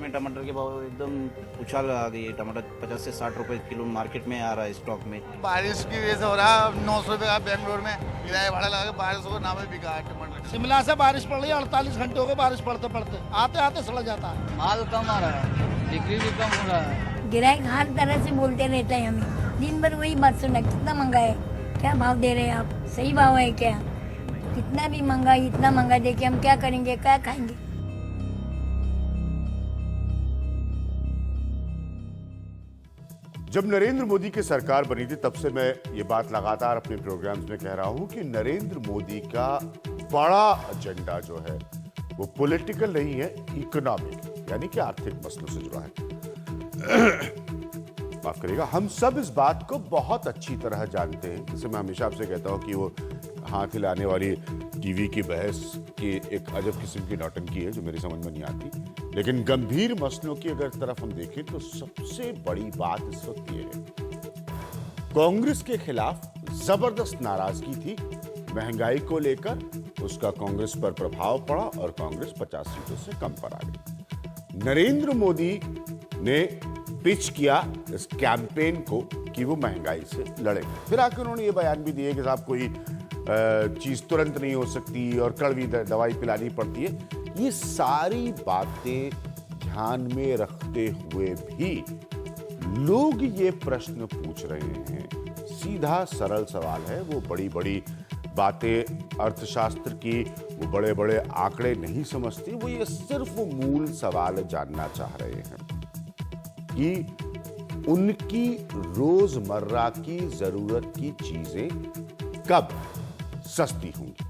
में टमाटर के भाव एकदम उछाल आ गई है। टमाटर 50 से 60 रुपए किलो मार्केट में आ रहा है स्टॉक में। बारिश की वजह से हो रहा है। 900 रुपये का बेंगलोर में किराया भाड़ा लगा के बारिश को नाम बिका है टमाटर। शिमला से बारिश पड़ रही है, 48 घंटे हो गए बारिश पड़ते पड़ते, आते आते सड़ जाता है। माल कम आ रहा है, बिक्री भी कम हो रहा है। ग्राहक हर तरह से बोलते रहते हैं, हमें दिन भर वही बात सुना, कितना महंगा है, क्या भाव दे रहे हैं आप, सही भाव है क्या, कितना भी महंगा, इतना महंगा दे के हम क्या करेंगे, क्या खाएंगे। जब नरेंद्र मोदी की सरकार बनी थी तब से मैं ये बात लगातार अपने प्रोग्राम्स में कह रहा हूं कि नरेंद्र मोदी का बड़ा एजेंडा जो है वो पॉलिटिकल नहीं है, इकोनॉमिक यानी कि आर्थिक मसलों से जुड़ा है। माफ करिएगा, हम सब इस बात को बहुत अच्छी तरह जानते हैं। जैसे मैं हमेशा आपसे कहता हूं कि वो हाथ हिलाने वाली टीवी की बहस की एक अजब किस्म की नौटंकी है जो मेरी समझ में नहीं आती, लेकिन गंभीर मसलों की अगर तरफ हम देखें तो सबसे बड़ी बात इस वक्त ये है, कांग्रेस के खिलाफ जबरदस्त नाराजगी थी महंगाई को लेकर, उसका कांग्रेस पर प्रभाव पड़ा और कांग्रेस 50 सीटों से कम पर आ गई। नरेंद्र मोदी ने पिच किया इस कैंपेन को कि वो महंगाई से लड़ेंगे। फिर आकर उन्होंने ये बयान भी दिए कि साहब कोई चीज तुरंत नहीं हो सकती और कड़वी दवाई पिलानी पड़ती है। ये सारी बातें ध्यान में रखते हुए भी लोग ये प्रश्न पूछ रहे हैं, सीधा सरल सवाल है, वो बड़ी बड़ी बातें अर्थशास्त्र की, वो बड़े बड़े आंकड़े नहीं समझती, वो ये सिर्फ मूल सवाल जानना चाह रहे हैं कि उनकी रोजमर्रा की जरूरत की चीजें कब सस्ती होंगी,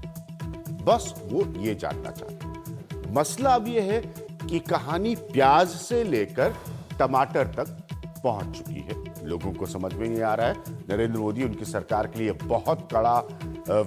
बस वो ये जानना चाहते हैं। मसला अब ये है कि कहानी प्याज से लेकर टमाटर तक पहुंच चुकी है, लोगों को समझ में नहीं आ रहा है। नरेंद्र मोदी उनकी सरकार के लिए बहुत कड़ा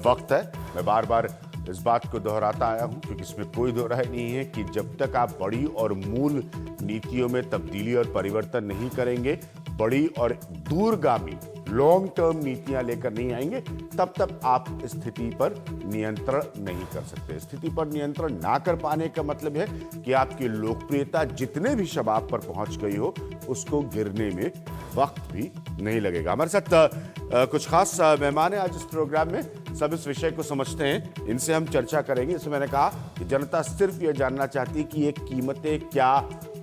वक्त है। मैं बार बार इस बात को दोहराता आया हूं क्योंकि इसमें कोई दो राय नहीं है कि जब तक आप बड़ी और मूल नीतियों में तब्दीली और परिवर्तन नहीं करेंगे, बड़ी और दूरगामी लॉन्ग टर्म नीतियां लेकर नहीं आएंगे, तब तक आप स्थिति पर नियंत्रण नहीं कर सकते। स्थिति पर नियंत्रण ना कर पाने का मतलब है कि आपकी लोकप्रियता जितने भी शबाब पर पहुंच गई हो, उसको गिरने में वक्त भी नहीं लगेगा। हमारे साथ कुछ खास मेहमान हैं आज इस प्रोग्राम में, सब इस विषय को समझते हैं, इनसे हम चर्चा करेंगे। जैसे मैंने कहा कि जनता सिर्फ ये जानना चाहती है कि ये कीमतें क्या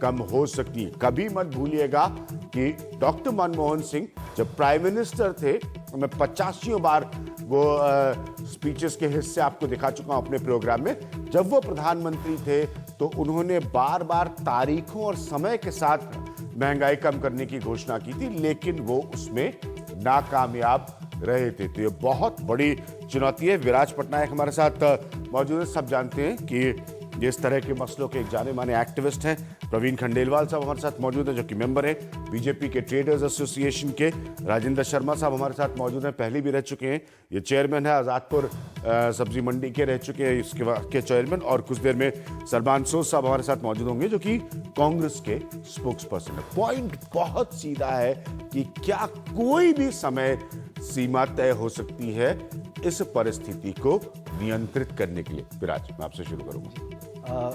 कम हो सकती है। कभी मत भूलिएगा कि डॉक्टर मनमोहन सिंह जब प्राइम मिनिस्टर थे, मैं 85 बार वो स्पीचेस के हिस्से आपको दिखा चुका हूं अपने प्रोग्राम में, जब वो प्रधानमंत्री थे तो उन्होंने बार बार तारीखों और समय के साथ महंगाई कम करने की घोषणा की थी, लेकिन वो उसमें नाकामयाब रहे थे। तो ये बहुत बड़ी चुनौती है। विराज पटनायक हमारे साथ मौजूद है। सब जानते हैं कि इस तरह के मसलों के एक जाने माने एक्टिविस्ट हैं। प्रवीण खंडेलवाल साहब हमारे साथ मौजूद हैं जो कि मेंबर हैं बीजेपी के ट्रेडर्स एसोसिएशन के। राजेंद्र शर्मा साहब हमारे साथ मौजूद हैं, पहले भी रह चुके हैं, ये चेयरमैन है आजादपुर सब्जी मंडी के, रह चुके हैं इसके चेयरमैन। और कुछ देर में सलमान सोज साहब हमारे साथ मौजूद होंगे जो कि कांग्रेस के स्पोक्स पर्सन है। पॉइंट बहुत सीधा है कि क्या कोई भी समय सीमा तय हो सकती है इस परिस्थिति को नियंत्रित करने के लिए। विराज, मैं आपसे शुरू करूंगा।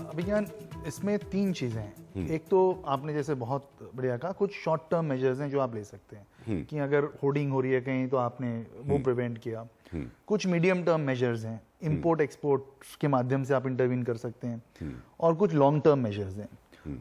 अभिज्ञान, इसमें 3 चीजें हैं। एक तो आपने जैसे बहुत बढ़िया कहा, कुछ शॉर्ट टर्म मेजर्स हैं जो आप ले सकते हैं कि अगर होर्डिंग हो रही है कहीं तो आपने वो प्रिवेंट किया। कुछ मीडियम टर्म मेजर्स हैं, इंपोर्ट एक्सपोर्ट के माध्यम से आप इंटरवीन कर सकते हैं, और कुछ लॉन्ग टर्म मेजर्स हैं।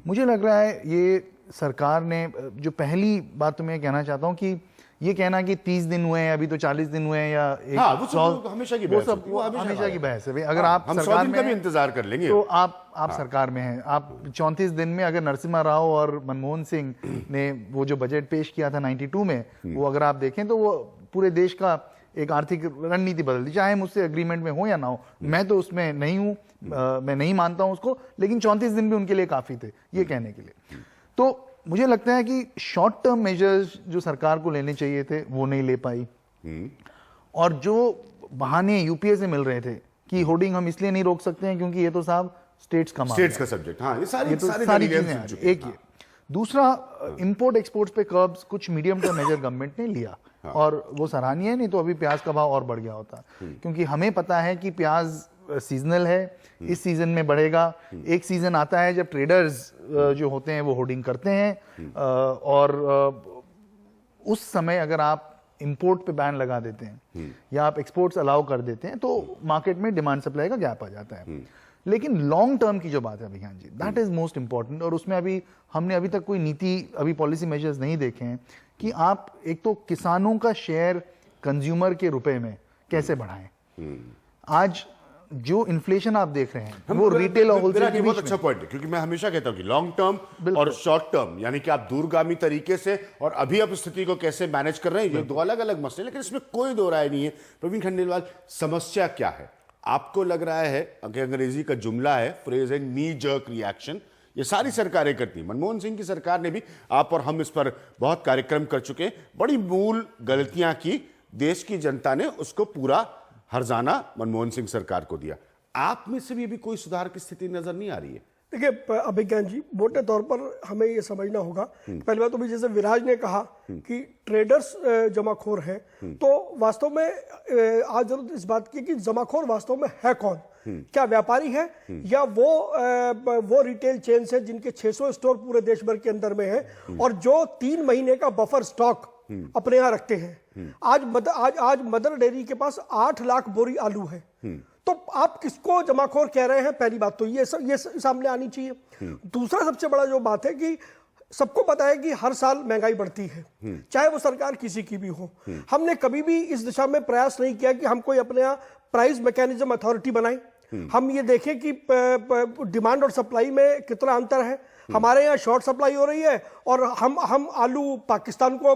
मुझे लग रहा है ये सरकार ने, जो पहली बात तो मैं कहना चाहता हूँ कि ये कहना कि 30 दिन हुए हैं, अभी तो 40 दिन हुए हैं, या वो हमेशा की बहस है। वो हमेशा की बहस है। अगर आप हम सरकार 100 दिन का भी इंतजार कर लेंगे तो आप सरकार में हैं, आप 34 दिन में अगर नरसिम्हा राव और मनमोहन सिंह ने वो जो बजट पेश किया था 92 में, वो अगर आप देखें तो वो पूरे देश का एक आर्थिक रणनीति बदल दी। चाहे मुझसे एग्रीमेंट में हो या ना हो, मैं तो उसमें नहीं हूं, मैं नहीं मानता हूं उसको, लेकिन 34 दिन भी उनके लिए काफी थे ये कहने के लिए। तो मुझे लगता है कि शॉर्ट टर्म मेजर्स जो सरकार को लेने चाहिए थे वो नहीं ले पाई, और जो बहाने यूपीए से मिल रहे थे कि होर्डिंग हम इसलिए नहीं रोक सकते हैं क्योंकि ये तो साहब स्टेट्स का सब्जेक्ट, हाँ, ये सारी चीजें। एक ये, दूसरा इंपोर्ट एक्सपोर्ट्स पे कर्ब्स कुछ मीडियम टर्म मेजर गवर्नमेंट ने लिया, और वो सराहनीय है, नहीं तो अभी प्याज का भाव और बढ़ गया होता, क्योंकि हमें पता है कि प्याज सीजनल है, इस सीजन में बढ़ेगा। एक सीजन आता है जब ट्रेडर्स जो होते हैं वो होर्डिंग करते हैं और उस समय अगर आप इंपोर्ट पे बैन लगा देते हैं या आप एक्सपोर्ट्स अलाउ कर देते हैं तो मार्केट में डिमांड सप्लाई का गैप आ जाता है। लेकिन लॉन्ग टर्म की जो बात है अभिज्ञान जी, दैट इज मोस्ट इंपॉर्टेंट। और उसमें हमने अभी तक कोई नीति, अभी पॉलिसी मेजर्स नहीं देखे हैं कि आप एक तो किसानों का शेयर कंज्यूमर के रुपए में कैसे बढ़ाएं। आज जो इन्फ्लेशन आप देख रहे हैं वो रिटेल और होलसेल के बहुत बीच अच्छा पॉइंट है, क्योंकि मैं हमेशा कहता हूं कि लॉन्ग टर्म और शॉर्ट टर्म, यानी कि आप दूरगामी तरीके से और अभी आप स्थिति को कैसे मैनेज कर रहे हैं, ये दो अलग अलग मसले। लेकिन इसमें कोई दो राय नहीं है। प्रवीण खंडेलवाल, समस्या क्या है? आपको लग रहा है कि अंग्रेजी का जुमला है, फ्रेज है, नी जर्क रिएक्शन, ये सारी सरकारें करती हैं। मनमोहन सिंह की सरकार ने भी, आप और हम इस पर बहुत कार्यक्रम कर चुके हैं, बड़ी मूल गलतियां की, देश की जनता ने उसको पूरा हर्जाना मनमोहन सिंह सरकार को दिया। आप में से भी अभी कोई सुधार की स्थिति नजर नहीं आ रही है? देखिए अभिज्ञान जी, मोटे तौर पर हमें ये समझना होगा, पहली बात तो भी जैसे विराज ने कहा कि ट्रेडर्स जमाखोर हैं, तो वास्तव में आज जरूरत इस बात की कि जमाखोर वास्तव में है कौन? क्या व्यापारी है या वो रिटेल चेन है जिनके 600 स्टोर पूरे देश भर के अंदर में है और जो 3 महीने का बफर स्टॉक अपने यहाँ रखते हैं? आज मदर डेयरी के पास 8 लाख बोरी आलू है, तो आप किसको जमाखोर कह रहे हैं? पहली बात तो ये सामने आनी चाहिए। दूसरा सबसे बड़ा जो बात है कि सबको पता है कि हर साल महंगाई बढ़ती है, चाहे वो सरकार किसी की भी हो। हमने कभी भी इस दिशा में प्रयास नहीं किया कि हम कोई अपने यहाँ प्राइस मैकेनिज्म अथॉरिटी बनाएं। हम ये देखें कि डिमांड और सप्लाई में कितना अंतर है। हमारे यहाँ शॉर्ट सप्लाई हो रही है और हम आलू पाकिस्तान को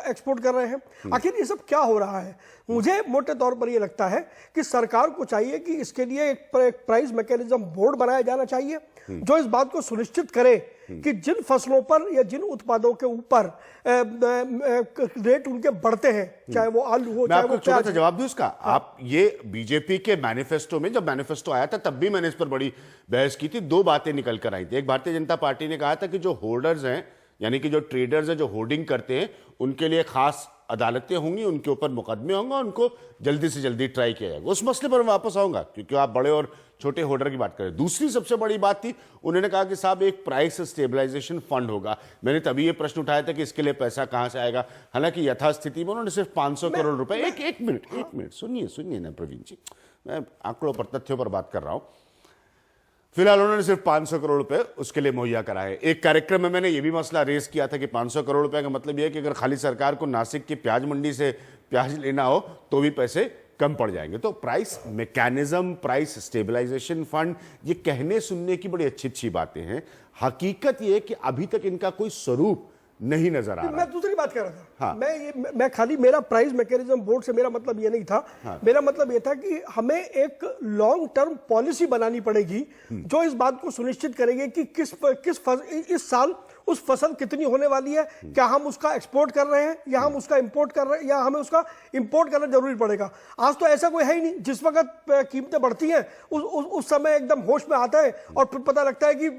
एक्सपोर्ट कर रहे हैं। आखिर ये सब क्या हो रहा है? मुझे मोटे तौर पर ये लगता है कि सरकार को चाहिए कि इसके लिए एक प्राइस मैकेनिज्म बोर्ड बनाया जाना चाहिए जो इस बात को सुनिश्चित करे कि जिन फसलों पर या जिन उत्पादों के ऊपर रेट उनके बढ़ते हैं, चाहे वो आलू हो, चाहे वो छोटा सा जवाब दूं इसका। आप ये बीजेपी के मैनिफेस्टो में, जब मैनिफेस्टो आया था तब भी मैंने इस पर बड़ी बहस की थी। 2 बातें निकल कर आई थी। एक, भारतीय जनता पार्टी ने कहा था कि जो होल्डर्स हैं, यानी कि जो ट्रेडर्स हैं, जो होर्डिंग करते हैं, उनके लिए खास अदालतें होंगी, उनके ऊपर मुकदमे होंगे, उनको जल्दी से जल्दी ट्राई किया जाएगा। उस मसले पर मैं वापस आऊंगा क्योंकि आप बड़े और छोटे होल्डर की बात करें। दूसरी सबसे बड़ी बात थी, उन्होंने कहा कि साहब एक प्राइस स्टेबलाइजेशन फंड होगा। मैंने तभी ये प्रश्न उठाया था कि इसके लिए पैसा कहां से आएगा। हालांकि यथास्थिति में उन्होंने सिर्फ 500 करोड़ रुपए, एक मिनट सुनिए ना प्रवीण जी, मैं आंकड़ों पर, तथ्यों पर बात कर रहा हूं। फिलहाल उन्होंने सिर्फ 500 करोड़ रुपए उसके लिए मुहैया कराए। एक कार्यक्रम में मैंने ये भी मसला रेस किया था कि 500 करोड़ रुपए का मतलब यह है कि अगर खाली सरकार को नासिक की प्याज मंडी से प्याज लेना हो तो भी पैसे कम पड़ जाएंगे। तो price mechanism, price stabilization fund, ये कहने सुनने की बड़ी अच्छी अच्छी बातें हैं। हकीकत ये है कि अभी तक इनका कोई स्वरूप नहीं नजर आ रहा। मैं दूसरी बात कर रहा था। हाँ। मैं खाली, मेरा प्राइस मैकेनिज्म बोर्ड से मेरा मतलब ये नहीं था। हाँ। मेरा मतलब ये था कि हमें एक लॉन्ग टर्म पॉलिसी बनानी पड़ेगी जो इस बात को सुनिश्चित करेगी कि इस साल उस फसल कितनी होने वाली है, क्या हम उसका एक्सपोर्ट कर रहे हैं या हम उसका इंपोर्ट कर रहे हैं या हमें उसका इंपोर्ट करना जरूरी पड़ेगा। आज तो ऐसा कोई है ही नहीं। जिस वक्त कीमतें बढ़ती हैं उस समय एकदम होश में आता है और फिर पता लगता है कि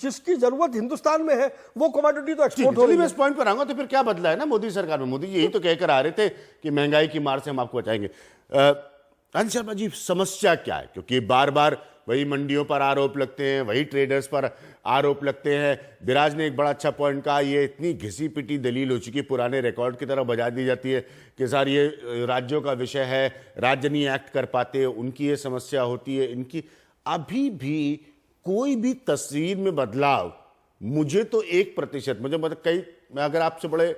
जिसकी जरूरत हिंदुस्तान में है वो कमोडिटी तो एक्सपोर्ट हो रही है। इस पॉइंट पर आऊंगा तो फिर क्या बदला है ना मोदी सरकार में? मोदी यही तो कहकर आ रहे थे कि महंगाई की मार से हम आपको बचाएंगे। राजेश शर्मा जी, समस्या क्या है? क्योंकि बार बार वही मंडियों पर आरोप लगते हैं, वही ट्रेडर्स पर आरोप लगते हैं। विराज ने एक बड़ा अच्छा पॉइंट कहा, ये इतनी घिसी पिटी दलील हो चुकी, पुराने रिकॉर्ड की तरह बजा दी जाती है कि सर ये राज्यों का विषय है, राज्य नहीं एक्ट कर पाते, उनकी ये समस्या होती है, इनकी। अभी भी कोई भी तस्वीर में बदलाव, मुझे तो 1%, मुझे मतलब कई, मैं अगर आपसे बड़े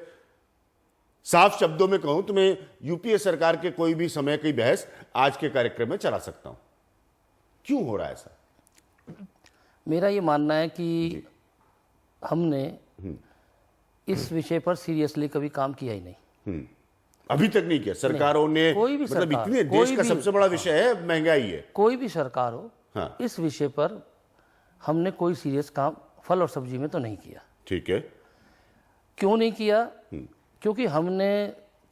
साफ शब्दों में कहूं तो मैं यूपीए सरकार के कोई भी समय की बहस आज के कार्यक्रम में चला सकता हूं। क्यों हो रहा है ऐसा? मेरा ये मानना है कि हमने इस विषय पर सीरियसली कभी काम किया ही नहीं। अभी तक नहीं किया सरकारों ने। कोई भी मतलब सरकार, इतने देश का सबसे बड़ा विषय है महंगाई है, कोई भी सरकार हो। हाँ। इस विषय पर हमने कोई सीरियस काम फल और सब्जी में तो नहीं किया। ठीक है। क्यों नहीं किया? क्योंकि हमने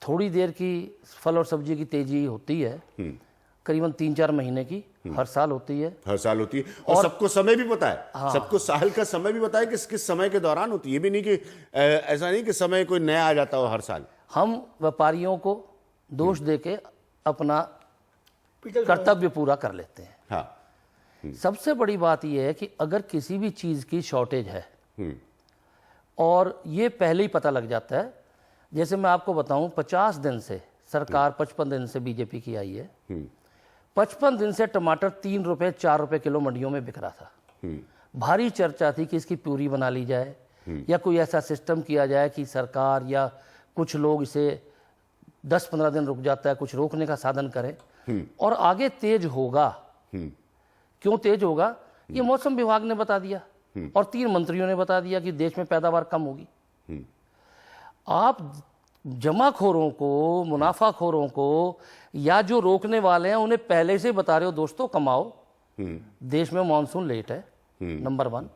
थोड़ी देर की फल और सब्जी की तेजी होती है, करीबन 3-4 महीने की, हर साल होती है, हर साल होती है और सबको समय भी पता है। हाँ। सबको साल का समय भी पता है कि किस समय के दौरान होती है। ये भी नहीं कि ऐसा नहीं कि समय कोई नया आ जाता हो हर साल। हम व्यापारियों को दोष देके अपना कर्तव्य पूरा कर लेते हैं। हाँ। सबसे बड़ी बात यह है कि अगर किसी भी चीज़ की शॉर्टेज है और ये पहले ही पता लग जाता है, जैसे मैं आपको बताऊं 50 दिन से सरकार 55 दिन से बीजेपी की आई है, 55 दिन से टमाटर 3 रुपए 4 रुपए किलो मंडियों में बिक रहा था। भारी चर्चा थी कि इसकी प्यूरी बना ली जाए या कोई ऐसा सिस्टम किया जाए कि सरकार या कुछ लोग इसे 10-15 दिन रुक जाता है, कुछ रोकने का साधन करें और आगे तेज होगा। क्यों तेज होगा? ये मौसम विभाग ने बता दिया और 3 मंत्रियों ने बता दिया कि देश में पैदावार कम होगी। आप जमाखोरों को, मुनाफाखोरों को या जो रोकने वाले हैं उन्हें पहले से बता रहे हो दोस्तों कमाओ, देश में मानसून लेट है, नंबर 1।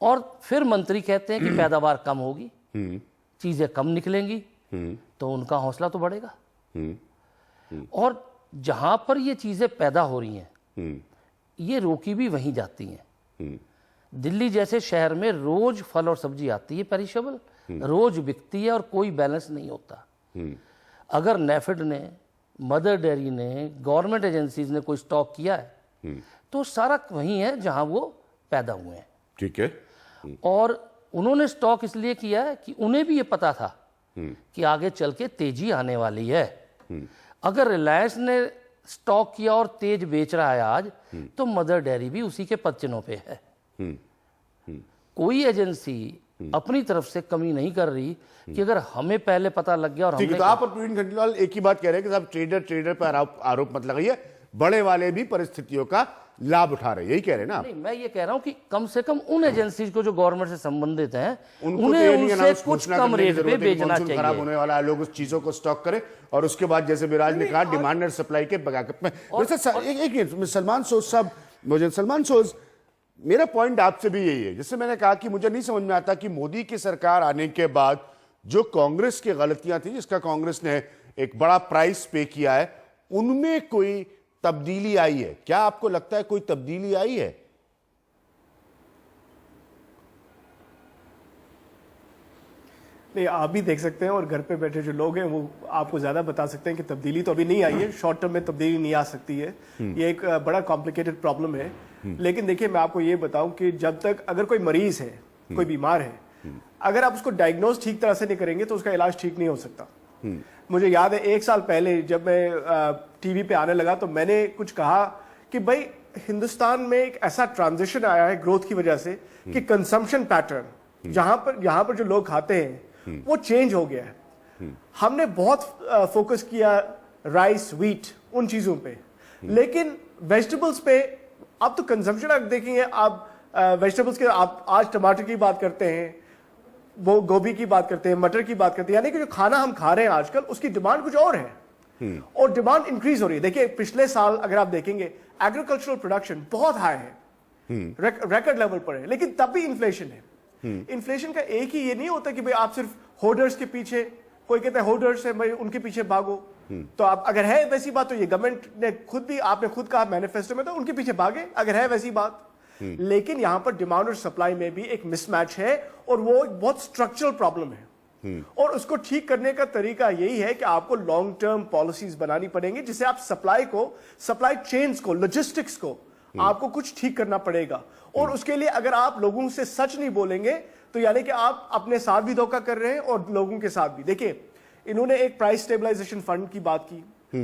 और फिर मंत्री कहते हैं कि पैदावार कम होगी, चीजें कम निकलेंगी, तो उनका हौसला तो बढ़ेगा। और जहां पर ये चीजें पैदा हो रही हैं ये रोकी भी वहीं जाती हैं। दिल्ली जैसे शहर में रोज फल और सब्जी आती है पेरिशेबल, रोज बिकती है और कोई बैलेंस नहीं होता। अगर नेफेड ने, मदर डेयरी ने, गवर्नमेंट एजेंसीज ने कोई स्टॉक किया है तो सारा वहीं है जहां वो पैदा हुए हैं। ठीक है। और उन्होंने स्टॉक इसलिए किया है कि उन्हें भी ये पता था कि आगे चल के तेजी आने वाली है। अगर रिलायंस ने स्टॉक किया और तेज बेच रहा है आज, तो मदर डेयरी भी उसी के पदचिन्हों पे है। कोई एजेंसी अपनी तरफ से कमी नहीं कर रही कि अगर हमें पहले पता लग गया और ठीक है। हमने तो आप और प्रवीण खंडेलवाल एक ही बात कह रहे हैं कि साहब ट्रेडर पर आरोप मत लगाइए, बड़े वाले भी परिस्थितियों का लाभ उठा रहे हैं, यही कह रहे हैं ना आप? नहीं, मैं ये कह रहा हूं कि कम से कम उन एजेंसीज को जो गवर्नमेंट से संबंधित हैं उनको उन्हें तो ये नहीं उनसे announce कुछ घोषणा कम करने की रेट पे जरूरत है कि बेचना मानसून खराब चाहिए। होने वाला है, लोग उस चीजों को स्टॉक करें और उसके बाद जैसे विराज ने कहा डिमांड और सप्लाई के बैकअप में। एक मिनट सलमान सोज साहब, मुझे सलमान सोज, मेरा पॉइंट आपसे भी यही है, जिससे मैंने कहा कि मुझे नहीं समझ में आता कि मोदी की सरकार आने के बाद जो कांग्रेस की गलतियां थी, जिसका कांग्रेस ने एक बड़ा प्राइस पे किया है, उनमें कोई तब्दीली आई है? क्या आपको लगता है कोई तब्दीली आई है? नहीं, आप भी देख सकते हैं और घर पे बैठे जो लोग हैं वो आपको ज्यादा बता सकते हैं कि तब्दीली तो अभी नहीं आई है। शॉर्ट टर्म में तब्दीली नहीं आ सकती है, ये एक बड़ा कॉम्प्लिकेटेड प्रॉब्लम है। लेकिन देखिए, मैं आपको ये बताऊं कि जब तक अगर कोई मरीज है, कोई बीमार है, अगर आप उसको डायग्नोज ठीक तरह से नहीं करेंगे तो उसका इलाज ठीक नहीं हो सकता। मुझे याद है 1 साल पहले जब मैं टीवी पे आने लगा तो मैंने कुछ कहा कि भाई हिंदुस्तान में एक ऐसा ट्रांजिशन आया है ग्रोथ की वजह से कि कंजम्पशन पैटर्न यहाँ पर जो लोग खाते हैं वो चेंज हो गया है। हमने बहुत फोकस किया राइस, व्हीट, उन चीजों पे, लेकिन वेजिटेबल्स पे अब तो कंजम्पशन आप देखेंगे, आप वेजिटेबल्स के आप आज टमाटर की बात करते हैं, वो गोभी की बात करते हैं, मटर की बात करते हैं, यानी कि जो खाना हम खा रहे हैं आजकल उसकी डिमांड कुछ और है और डिमांड इंक्रीज हो रही है। देखिए, पिछले साल अगर आप देखेंगे एग्रीकल्चरल प्रोडक्शन बहुत हाई है, रिकॉर्ड लेवल पर है, लेकिन तब भी इन्फ्लेशन है। इन्फ्लेशन का एक ही ये नहीं होता कि भाई आप सिर्फ होल्डर्स के पीछे, कोई कहता है होल्डर्स है भाई उनके पीछे भागो, तो आप अगर है वैसी बात तो ये गवर्नमेंट ने खुद भी, आपने खुद कहा मैनिफेस्टो में, तो उनके पीछे भागे अगर है वैसी बात। लेकिन यहां पर डिमांड और सप्लाई में भी एक मिसमैच है और वो एक बहुत स्ट्रक्चरल प्रॉब्लम है और उसको ठीक करने का तरीका यही है कि आपको लॉन्ग टर्म पॉलिसीज बनानी पड़ेंगी जिससे आप सप्लाई चेन्स को, लॉजिस्टिक्स को आपको कुछ ठीक करना पड़ेगा। और उसके लिए अगर आप लोगों से सच नहीं बोलेंगे तो यानी कि आप अपने साथ भी धोखा कर रहे हैं और लोगों के साथ भी। देखिए, इन्होंने एक प्राइस स्टेबलाइजेशन फंड की बात की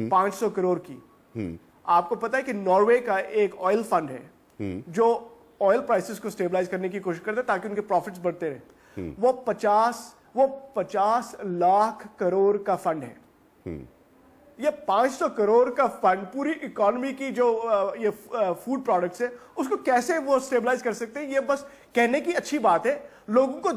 500 करोड़ की। आपको पता है कि नॉर्वे का एक ऑयल फंड है जो ऑयल प्राइसेस को स्टेबलाइज करने की कोशिश करता है ताकि उनके प्रॉफिट्स बढ़ते रहे। वो 50 लाख करोड़ का फंड है। ये 500 करोड़ का फंड पूरी इकोनॉमी की जो ये फूड प्रोडक्ट्स है उसको कैसे वो स्टेबलाइज कर सकते हैं? ये बस कहने की अच्छी बात है, लोगों को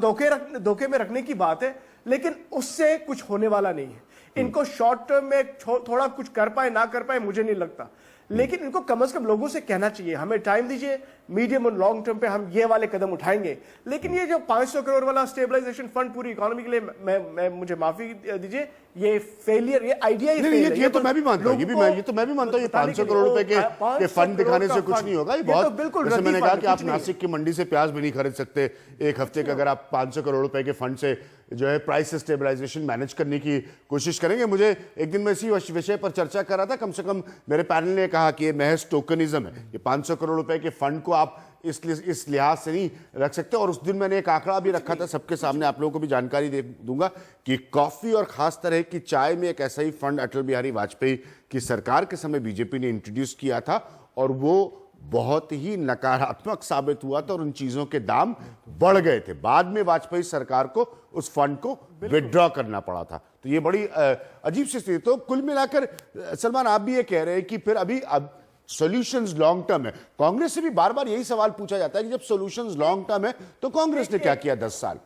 धोखे में रखने की बात है, लेकिन उससे कुछ होने वाला नहीं है। इनको शॉर्ट टर्म में थोड़ा कुछ कर पाए ना कर पाए मुझे नहीं लगता, लेकिन इनको कम से कम लोगों से कहना चाहिए हमें टाइम दीजिए, मीडियम और लॉन्ग टर्म पे हम ये वाले कदम उठाएंगे। लेकिन ये जो 500 करोड़ वाला स्टेबलाइजेशन फंड पूरी इकोनॉमी के लिए, मैं मुझे माफी दीजिए, ये फेलियर, ये आइडिया ही नहीं, ये तो मैं भी मानता हूँ, ये तो मैं भी मानता हूँ, ये 500 करोड़ रुपए के फंड दिखाने से कुछ नहीं होगा। ये बहुत, जैसे मैंने कहा कि आप नासिक की मंडी से प्याज भी नहीं खरीद सकते एक हफ्ते का, अगर आप 500 करोड़ रुपए के फंड से जो है प्राइस स्टेबलाइजेशन मैनेज करने की कोशिश करेंगे। मुझे एक दिन मैं इसी विषय पर चर्चा कर रहा था, कम से कम मेरे पैनल ने कहा कि ये महज टोकनिज्म है, ये 500 करोड़ रुपए के फंड को आप इस लिहाज से नहीं रख सकते। और उस दिन मैंने एक आंकड़ा भी रखा था सबके सामने, आप लोगों को भी जानकारी दे दूंगा कि कॉफी और खास तरह की चाय में एक ऐसा ही फंड अटल बिहारी वाजपेयी की सरकार के समय बीजेपी ने इंट्रोड्यूस किया था और वो बहुत ही नकारात्मक साबित हुआ था और उन चीजों के दाम बढ़ गए थे। बाद में वाजपेयी सरकार को उस फंड को विड्रॉ करना पड़ा था। तो ये बड़ी अजीब सी स्थिति। तो कुल मिलाकर सलमान, आप भी ये कह रहे हैं कि फिर अब सॉल्यूशंस लॉन्ग टर्म है। कांग्रेस से भी बार बार यही सवाल पूछा जाता है कि जब सॉल्यूशंस लॉन्ग टर्म है तो कांग्रेस ने क्या किया 10 साल?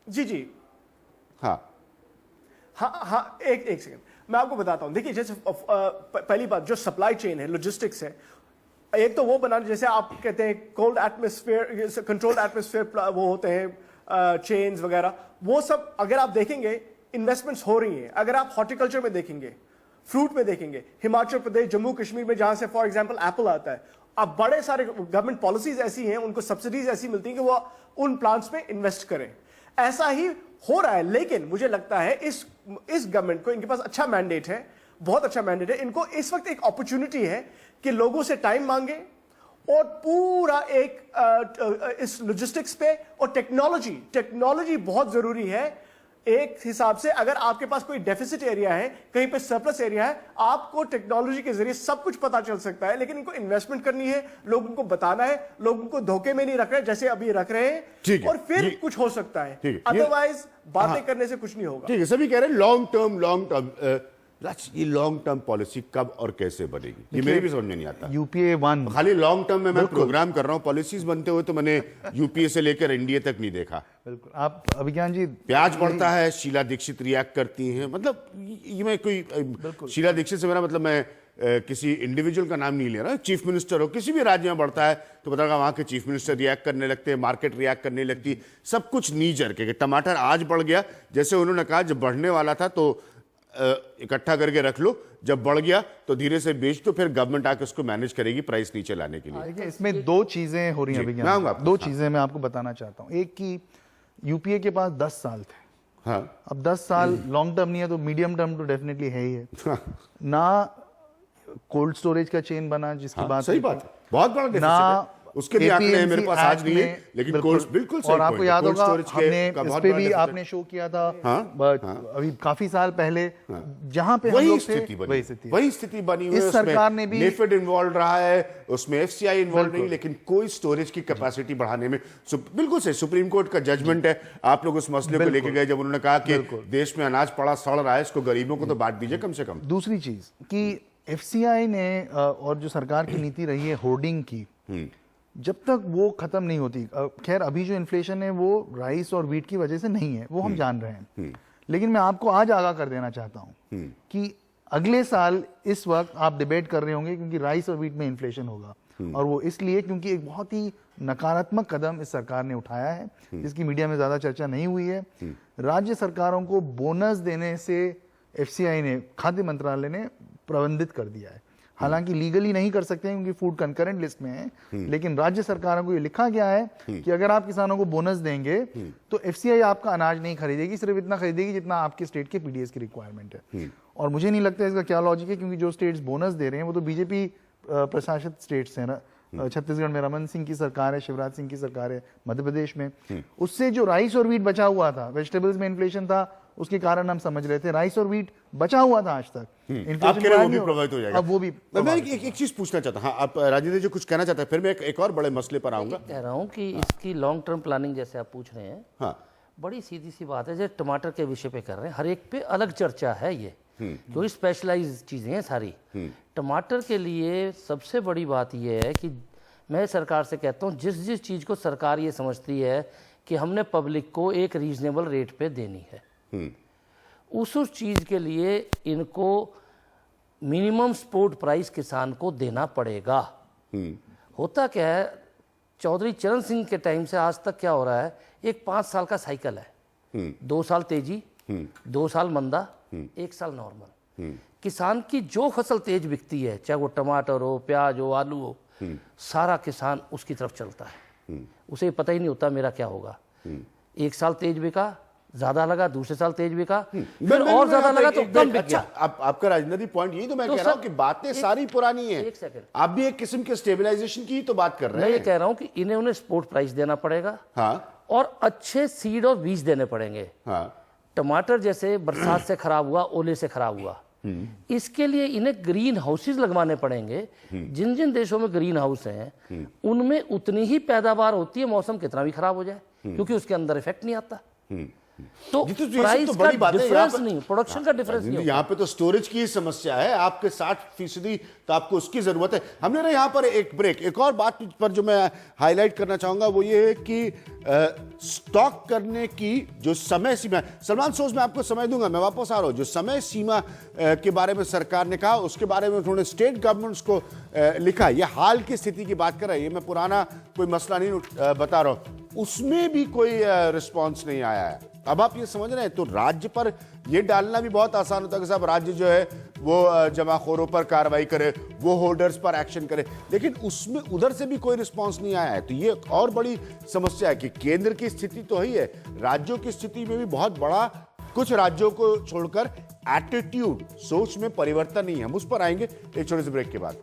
जी हाँ, एक सेकंड मैं आपको बताता हूं। देखिए, जैसे पहली बात, जो सप्लाई चेन है, लॉजिस्टिक्स है, एक तो वो बनाना, जैसे आप कहते हैं कोल्ड एटमॉस्फेयर, कंट्रोल्ड एटमॉस्फेयर वो होते हैं चेन्स वगैरह, वो सब अगर आप देखेंगे इन्वेस्टमेंट्स हो रही हैं। अगर आप हॉर्टिकल्चर में देखेंगे, फ्रूट में देखेंगे, हिमाचल प्रदेश, जम्मू कश्मीर में जहां से फॉर एग्जांपल एप्पल आता है, अब बड़े सारे गवर्नमेंट पॉलिसीज ऐसी हैं, उनको सब्सिडीज ऐसी मिलती हैं कि वो उन प्लांट्स में इन्वेस्ट करें। ऐसा ही हो रहा है। लेकिन मुझे लगता है इस गवर्नमेंट को, इनके पास अच्छा मैंडेट है, बहुत अच्छा मैंडेट है। इनको इस वक्त एक अपॉर्चुनिटी है कि लोगों से टाइम मांगे और पूरा एक इस लॉजिस्टिक्स पे, और टेक्नोलॉजी बहुत जरूरी है। एक हिसाब से अगर आपके पास कोई डेफिसिट एरिया है, कहीं पे सरप्लस एरिया है, आपको टेक्नोलॉजी के जरिए सब कुछ पता चल सकता है। लेकिन इनको इन्वेस्टमेंट करनी है, लोगों को बताना है, लोगों को धोखे में नहीं रख रहे जैसे अभी रख रहे हैं, और फिर कुछ हो सकता है। अदरवाइज बातें करने से कुछ नहीं होगा। ठीक है, सभी कह रहे हैं लॉन्ग टर्म ये लॉन्ग टर्म पॉलिसी कब और कैसे बनेगी, ये मेरी भी समझ में नहीं आता। यूपीए 1 खाली लॉन्ग टर्म में मैं प्रोग्राम कर रहा हूं, पॉलिसीज बनते हुए तो मैंने यूपीए से लेकर एनडीए तक नहीं देखा। बिल्कुल। आप अभिज्ञान जी, प्याज बढ़ता है, शीला दीक्षित रिएक्ट करती हैं, मतलब ये मैं कोई शीला दीक्षित से मेरा मतलब मैं किसी इंडिविजुअल का नाम नहीं ले रहा, चीफ मिनिस्टर हो किसी भी राज्य में बढ़ता है तो पता लगा वहां के चीफ मिनिस्टर रिएक्ट करने लगते हैं, मार्केट रिएक्ट करने लगती, सब कुछ नीजर के। टमाटर आज बढ़ गया, जैसे उन्होंने कहा जब बढ़ने वाला था तो इकट्ठा करके रख लो, जब बढ़ गया तो धीरे से बेच दो, फिर गवर्नमेंट आके उसको मैनेज करेगी प्राइस नीचे लाने के लिए। देखिए, इसमें दो चीजें हो रही हैं, दो चीजें मैं आपको बताना चाहता हूं। एक कि यूपीए के पास 10 साल थे। हाँ। अब 10 साल लॉन्ग टर्म नहीं है तो मीडियम टर्म तो डेफिनेटली है ही है। ना कोल्ड स्टोरेज का चेन बना, जिसकी बात सही बात है, बहुत बड़ा डेफिसिट है, उसके भी आंकड़े हैं मेरे पास, आज नहीं है, लेकिन बिल्कुल सही। और आपको याद होगा हमने इस पे भी आपने शो किया था अभी काफी साल पहले, जहां पे हम लोग थे वही स्थिति बनी हुई है। इस सरकार ने भी नेफेड इन्वॉल्व रहा है, उसमें एफसीआई इन्वॉल्व नहीं, लेकिन कोई स्टोरेज की कैपेसिटी बढ़ाने में बिल्कुल से सुप्रीम कोर्ट का जजमेंट है। आप लोग उस मसले को लेके गए जब उन्होंने कहा कि देश में अनाज पड़ा सड़ रहा है, इसको गरीबों को तो बांट दीजिए कम से कम। दूसरी चीज कि एफसीआई ने और जो सरकार की नीति रही है होर्डिंग की, जब तक वो खत्म नहीं होती, खैर अभी जो इन्फ्लेशन है वो राइस और व्हीट की वजह से नहीं है, वो हम जान रहे हैं, लेकिन मैं आपको आज आगाह कर देना चाहता हूं कि अगले साल इस वक्त आप डिबेट कर रहे होंगे क्योंकि राइस और व्हीट में इन्फ्लेशन होगा, और वो इसलिए क्योंकि एक बहुत ही नकारात्मक कदम इस सरकार ने उठाया है जिसकी मीडिया में ज्यादा चर्चा नहीं हुई है। राज्य सरकारों को बोनस देने से एफसीआई ने, खाद्य मंत्रालय ने प्रबंधित कर दिया है। हालांकि लीगली नहीं कर सकते हैं क्योंकि फूड कंकरेंट लिस्ट में है, लेकिन राज्य सरकारों को ये लिखा गया है कि अगर आप किसानों को बोनस देंगे तो एफसीआई आपका अनाज नहीं खरीदेगी, सिर्फ इतना खरीदेगी जितना आपके स्टेट के पीडीएस की रिक्वायरमेंट है। और मुझे नहीं लगता इसका क्या लॉजिक है, क्योंकि जो स्टेट्स बोनस दे रहे हैं वो तो बीजेपी प्रशासित स्टेट्स हैं ना। छत्तीसगढ़ में रमन सिंह की सरकार है, शिवराज सिंह की सरकार है मध्य प्रदेश में। उससे जो राइस और व्हीट बचा हुआ था, वेजिटेबल्स में इन्फ्लेशन था, उसके कारण हम समझ रहे थे राइस और व्हीट बचा हुआ था आज तक, आपके लिए वो भी प्रभावित हो जाएगा। अब वो भी मैं एक चीज पूछना चाहता हूं, आप राजेंद्र जी कुछ कहना चाहते हैं, फिर मैं एक और बड़े मसले पर आऊंगा। कह रहा हूं कि इसकी लॉन्ग टर्म प्लानिंग जैसे आप पूछ रहे हैं, हाँ, बड़ी सीधी सी बात है, जैसे टमाटर के विषय पे कर रहे हैं, हर एक पे अलग चर्चा है ये, क्योंकि स्पेशलाइज चीजें हैं सारी। टमाटर के लिए सबसे बड़ी बात यह है कि मैं सरकार से कहता हूँ जिस जिस चीज को सरकार ये समझती है कि हमने पब्लिक को एक रीजनेबल रेट पे देनी है, उस चीज के लिए इनको मिनिमम सपोर्ट प्राइस किसान को देना पड़ेगा। होता क्या है, चौधरी चरण सिंह के टाइम से आज तक क्या हो रहा है, एक 5 साल का साइकिल है। 2 साल तेजी, 2 साल मंदा, 1 साल नॉर्मल। किसान की जो फसल तेज बिकती है, चाहे वो टमाटर हो, प्याज हो, आलू हो, सारा किसान उसकी तरफ चलता है। उसे पता ही नहीं होता मेरा क्या होगा। 1 साल तेज बिका, ज्यादा लगा, दूसरे साल तेज बिका, फिर और ज्यादा लगा तो कम बिक गया। आपका राजनीतिक पॉइंट यही तो मैं तो कह रहा हूं कि बातें सारी पुरानी हैं। एक सेकंड, आप भी एक किस्म के स्टेबलाइजेशन की ही तो बात कर मैं रहे ये हैं। कह रहा हूं कि इन्हें उन्हें सपोर्ट प्राइस देना पड़ेगा, हाँ और अच्छे सीड और बीज देने पड़ेंगे। हाँ टमाटर जैसे बरसात से खराब हुआ, ओले से खराब हुआ, इसके लिए इन्हें ग्रीन हाउसेज लगवाने पड़ेंगे। जिन जिन देशों में ग्रीन हाउस हैं उनमें उतनी ही पैदावार होती है, मौसम कितना भी खराब हो जाए, क्योंकि उसके अंदर इफेक्ट नहीं आता। तो ये ये सब प्राइस तो का बड़ी बात है। डिफरेंस यहाँ पे- नहीं, प्रोडक्शन का डिफरेंस नहीं होता। यहाँ पे तो स्टोरेज की ही समस्या है। आपके 60% तो आपको उसकी जरूरत है। हमने ना यहाँ पर एक ब्रेक, एक और बात पर जो मैं हाईलाइट करना चाहूंगा वो ये है कि स्टॉक करने की जो समय सीमा है, सलमान सोच मैं आपको समय दूंगा, मैं वापस आ रहा हूं। जो समय सीमा के बारे में सरकार ने कहा, उसके बारे में उन्होंने स्टेट गवर्नमेंट्स को लिखा। ये हाल की स्थिति की बात कर रहा है, ये मैं पुराना कोई मसला नहीं बता रहा हूं। उसमें भी कोई रिस्पॉन्स नहीं आया है। अब आप ये समझ रहे हैं, तो राज्य पर ये डालना भी बहुत आसान होता है कि साहब राज्य जो है वो जमाखोरों पर कार्रवाई करे, वो होल्डर्स पर एक्शन करे, लेकिन उसमें उधर से भी कोई रिस्पांस नहीं आया है। तो ये और बड़ी समस्या है कि केंद्र की स्थिति तो ही है, राज्यों की स्थिति में भी बहुत बड़ा, कुछ राज्यों को छोड़कर एटीट्यूड, सोच में परिवर्तन नहीं है। हम उस पर आएंगे एक छोटे से ब्रेक के बाद।